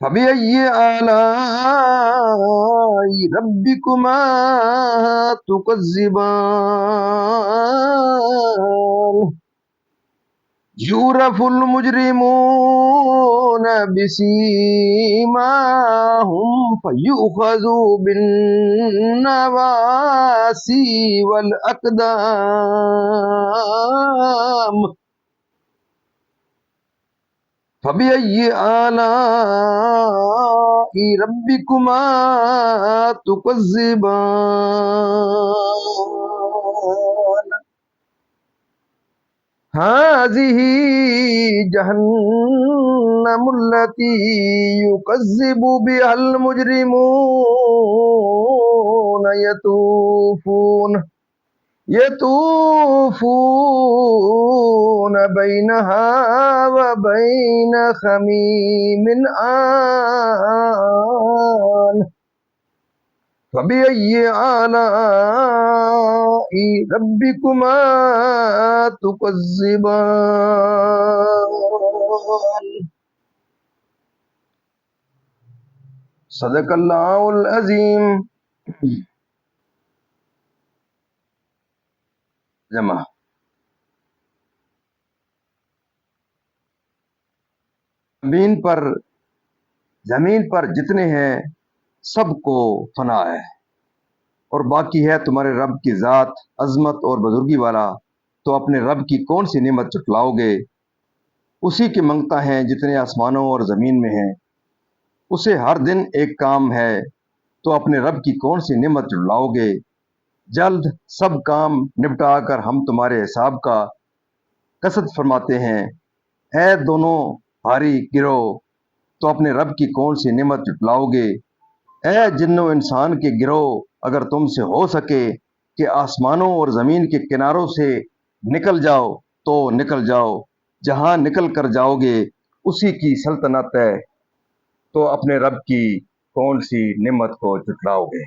فبأي آلاء ربكما تكذبان يعرف المجرمون بسيماهم فيؤخذ بالنواصي والأقدام فبأي آلاء ربكما تكذبان هذه جهنم التي يكذب بها المجرمون يطوفون بينها وبين خميم آن فبأي آلاء ربكما تكذبان صدق اللہ العظیم. جمع زمین پر جتنے ہیں سب کو فنا ہے اور باقی ہے تمہارے رب کی ذات عظمت اور بزرگی والا، تو اپنے رب کی کون سی نعمت جھٹلاؤ گے؟ اسی کے منگتا ہیں جتنے آسمانوں اور زمین میں ہیں، اسے ہر دن ایک کام ہے، تو اپنے رب کی کون سی نعمت جھٹلاؤ گے؟ جلد سب کام نپٹا کر ہم تمہارے حساب کا قصد فرماتے ہیں. اے دونوں بھاری گروہ، تو اپنے رب کی کون سی نعمت جھٹلاؤ گے؟ اے جن و انسان کے گروہ، اگر تم سے ہو سکے کہ آسمانوں اور زمین کے کناروں سے نکل جاؤ تو نکل جاؤ، جہاں نکل کر جاؤ گے اسی کی سلطنت ہے، تو اپنے رب کی کون سی نعمت کو جھٹلاؤ گے؟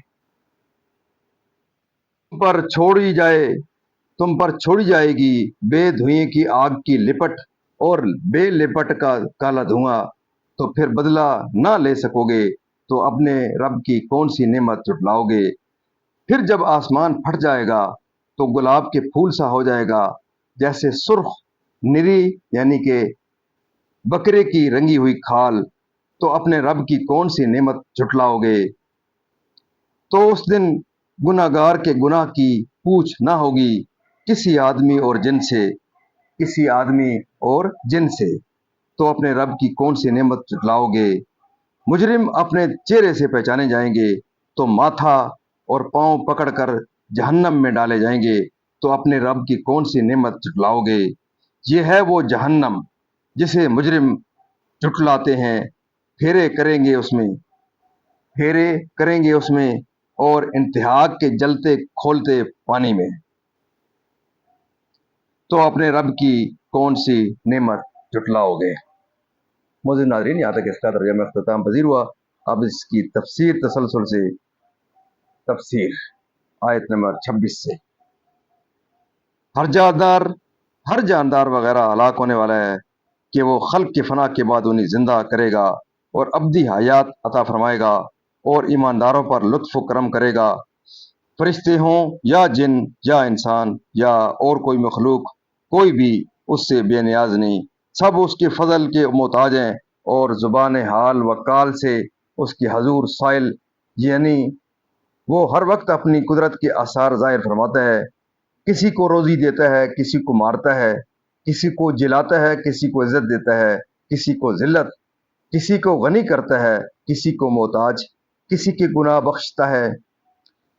تم پر چھوڑی جائے گی بے دھوئیں کی آگ کی لپٹ اور بے لپٹ کا کالا دھواں، تو پھر بدلہ نہ لے سکو گے، تو اپنے رب کی کون سی نعمت جھٹلاؤ گے؟ پھر جب آسمان پھٹ جائے گا تو گلاب کے پھول سا ہو جائے گا، جیسے سرخ نری یعنی کہ بکرے کی رنگی ہوئی کھال، تو اپنے رب کی کون سی نعمت جھٹلاؤ گے؟ تو اس دن گناہگار کے گناہ کی پوچھ نہ ہوگی کسی آدمی اور جن سے، تو اپنے رب کی کون سی نعمت جھٹلاؤ گے؟ مجرم اپنے چہرے سے پہچانے جائیں گے تو ماتھا اور پاؤں پکڑ کر جہنم میں ڈالے جائیں گے، تو اپنے رب کی کون سی نعمت جھٹلاؤ گے؟ یہ ہے وہ جہنم جسے مجرم جھٹلاتے ہیں، پھیرے کریں گے اس میں اور انتہا کے جلتے کھولتے پانی میں، تو اپنے رب کی کون سی نعمت جھٹلاؤ گے؟ معزز ناظرین، یہاں تک اس کا ترجمہ اختتام پذیر ہوا. اب اس کی تفسیر تسلسل سے تفسیر آیت نمبر 26 سے. ہر جاندار وغیرہ ہلاک ہونے والا ہے کہ وہ خلق کے فنا کے بعد انہیں زندہ کرے گا اور ابدی حیات عطا فرمائے گا اور ایمانداروں پر لطف و کرم کرے گا. فرشتے ہوں یا جن یا انسان یا اور کوئی مخلوق، کوئی بھی اس سے بے نیاز نہیں، سب اس کے فضل کے محتاج ہیں اور زبان حال و قال سے اس کے حضور سائل، یعنی وہ ہر وقت اپنی قدرت کے آثار ظاہر فرماتا ہے. کسی کو روزی دیتا ہے، کسی کو مارتا ہے، کسی کو جلاتا ہے، کسی کو عزت دیتا ہے، کسی کو ذلت، کسی کو غنی کرتا ہے، کسی کو محتاج، کسی کے گناہ بخشتا ہے،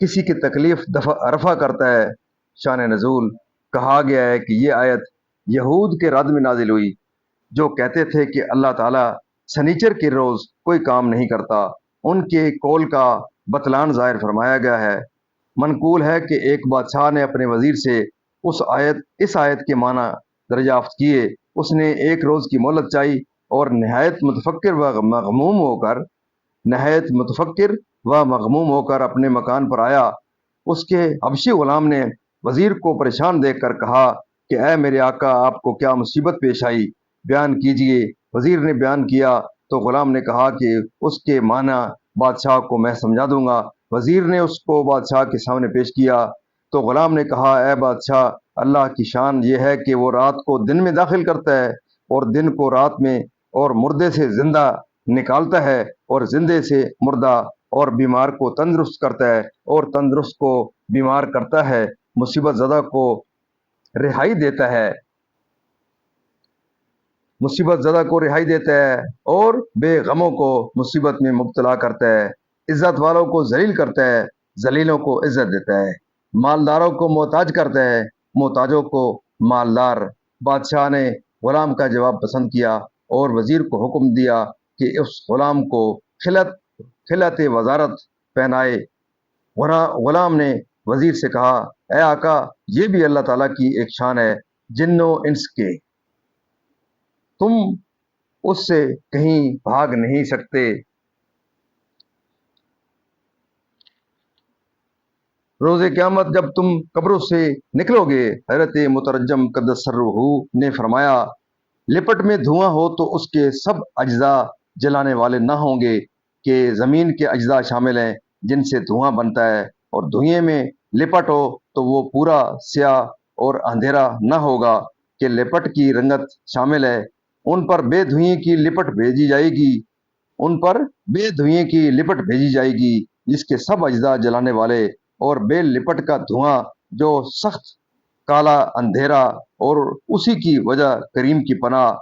کسی کی تکلیف رفع کرتا ہے. شان نزول کہا گیا ہے کہ یہ آیت یہود کے رد میں نازل ہوئی جو کہتے تھے کہ اللہ تعالیٰ سنیچر کے روز کوئی کام نہیں کرتا. ان کے قول کا بطلان ظاہر فرمایا گیا ہے. منقول ہے کہ ایک بادشاہ نے اپنے وزیر سے اس آیت کے معنی دریافت کیے. اس نے ایک روز کی مہلت چاہی اور نہایت متفکر و مغموم ہو کر اپنے مکان پر آیا. اس کے حبشی غلام نے وزیر کو پریشان دیکھ کر کہا کہ اے میرے آقا، آپ کو کیا مصیبت پیش آئی؟ بیان کیجئے. وزیر نے بیان کیا تو غلام نے کہا کہ اس کے معنی بادشاہ کو میں سمجھا دوں گا۔ وزیر نے اس کو بادشاہ کے سامنے پیش کیا تو غلام نے کہا، اے بادشاہ، اللہ کی شان یہ ہے کہ وہ رات کو دن میں داخل کرتا ہے اور دن کو رات میں، اور مردے سے زندہ نکالتا ہے اور زندے سے مردہ، اور بیمار کو تندرست کرتا ہے اور تندرست کو بیمار کرتا ہے، مصیبت زدہ کو رہائی دیتا ہے، مصیبت زدہ کو رہائی دیتا ہے، اور بے غموں کو مصیبت میں مبتلا کرتا ہے، عزت والوں کو ذلیل کرتا ہے، ذلیلوں کو عزت دیتا ہے، مالداروں کو محتاج کرتا ہے، محتاجوں کو مالدار۔ بادشاہ نے غلام کا جواب پسند کیا اور وزیر کو حکم دیا کہ اس غلام کو خلعت وزارت پہنائے۔ غلام نے وزیر سے کہا، اے آقا، یہ بھی اللہ تعالیٰ کی ایک شان ہے، جنوں انس کے تم اس سے کہیں بھاگ نہیں سکتے۔ روز قیامت جب تم قبروں سے نکلو گے، حضرت مترجم قدس سرہ نے فرمایا، لپٹ میں دھواں ہو تو اس کے سب اجزاء جلانے والے نہ ہوں گے، کہ زمین کے اجزاء شامل ہیں جن سے دھواں بنتا ہے، اور دھوئیں میں لپٹ ہو تو وہ پورا سیاہ اور اندھیرا نہ ہوگا، کہ لپٹ کی رنگت شامل ہے۔ ان پر بے دھوئیں کی لپٹ بھیجی جائے گی، ان پر بے دھوئیں کی لپٹ بھیجی جائے گی جس کے سب اجزاء جلانے والے، اور بے لپٹ کا دھواں جو سخت کالا اندھیرا، اور اسی کی وجہ کریم کی پناہ،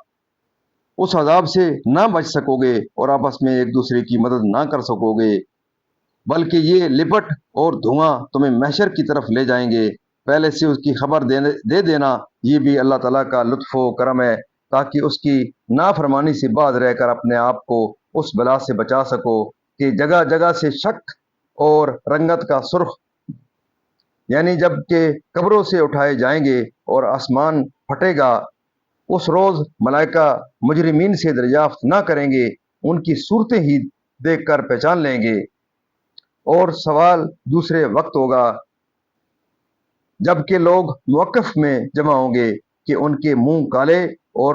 اس عذاب سے نہ بچ سکو گے اور آپس میں ایک دوسرے کی مدد نہ کر سکو گے، بلکہ یہ لپٹ اور دھواں تمہیں محشر کی طرف لے جائیں گے۔ پہلے سے اس کی خبر دے دینا، یہ بھی اللہ تعالیٰ کا لطف و کرم ہے، تاکہ اس کی نافرمانی سے باز رہ کر اپنے آپ کو اس بلا سے بچا سکو کہ جگہ جگہ سے شک اور رنگت کا سرخ، یعنی جب کہ قبروں سے اٹھائے جائیں گے اور آسمان پھٹے گا، اس روز ملائکہ مجرمین سے دریافت نہ کریں گے، ان کی صورتیں ہی دیکھ کر پہچان لیں گے، اور سوال دوسرے وقت ہوگا جب کہ لوگ موقف میں جمع ہوں گے، کہ ان کے منہ کالے اور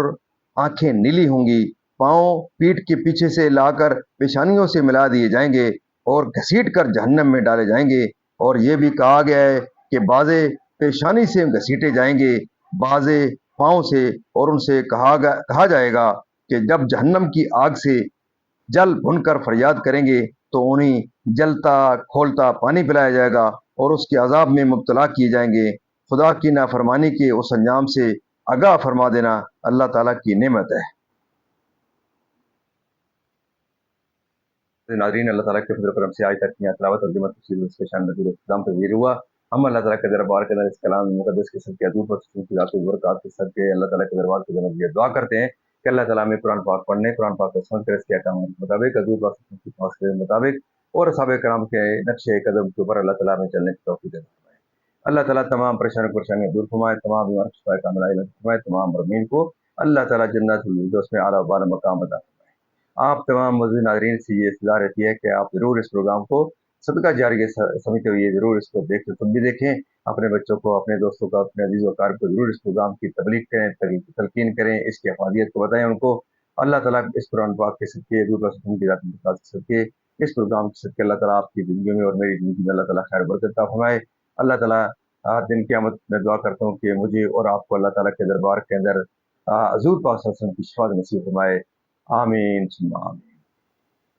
آنکھیں نیلی ہوں گی، پاؤں پیٹھ کے پیچھے سے لا کر پیشانیوں سے ملا دیے جائیں گے اور گھسیٹ کر جہنم میں ڈالے جائیں گے۔ اور یہ بھی کہا گیا ہے کہ بعضے پیشانی سے گھسیٹے جائیں گے، بعضے پاؤں سے، اور ان سے کہا جائے گا کہ جب جہنم کی آگ سے جل بھن کر فریاد کریں گے تو انہیں جلتا کھولتا پانی پلایا جائے گا اور اس کے عذاب میں مبتلا کیے جائیں گے۔ خدا کی نافرمانی کے اس انجام سے آگاہ فرما دینا اللہ تعالیٰ کی نعمت ہے۔ ناظرین، اللہ تعالیٰ کے فضل و کرم سے آج تک کی تلاوت اور جمع تفسیر اس کے شان نزول اختتام تذکیر ہوا۔ ہم اللہ تعالیٰ کے دربار کے اندر اس کلام مقدس کے صدقے حضور پر کی ذات و برکات کے صدقے اللہ تعالیٰ کے دربار کے اندر یہ دعا کرتے ہیں کہ اللہ تعالیٰ ہمیں قرآن پاک پڑھنے، قرآن پاک کو سمجھ کر اس کے احکامات کے مطابق، حضور پاک کی خواہش کے مطابق اور اصحاب کرام کے نقش قدم کے اوپر اللہ تعالیٰ ہمیں چلنے کی توفیق عطا فرمائے۔ اللہ تعالیٰ تمام پریشانیاں دور فرمائے، تمام بیمار شفا کاملہ علاج فرمائے، تمام مرمین کو اللہ تعالیٰ جنت الفردوس میں اعلیٰ و بالا مقام عطا فرمائے۔ آپ تمام موجود ناظرین سے یہ اصلاح رہتی ہے کہ آپ ضرور اس پروگرام کو صدقہ جاریہ سمجھتے ہوئے ضرور اس کو دیکھیں، تم بھی دیکھیں، اپنے بچوں کو، اپنے دوستوں کو، اپنے عزیز و اقارب کو ضرور اس پروگرام کی تبلیغ کریں، تلقین کریں، اس کی افادیت کو بتائیں ان کو۔ اللہ تعالیٰ اس قرآن پاک کے صدقے، حضور رسول کی ذات مقدس کے صدقے، اس پروگرام کے صدقے اللہ تعالیٰ آپ کی زندگی میں اور میری زندگی میں اللہ تعالیٰ خیر و برکت عطا فرمائے۔ اللہ تعالیٰ دن قیامت میں دعا کرتا ہوں کہ مجھے اور آپ کو اللہ تعالیٰ کے دربار کے اندر حضور پاک صلی اللہ علیہ وسلم کی شفاعت نصیب فرمائے۔ آمین ثم آمین۔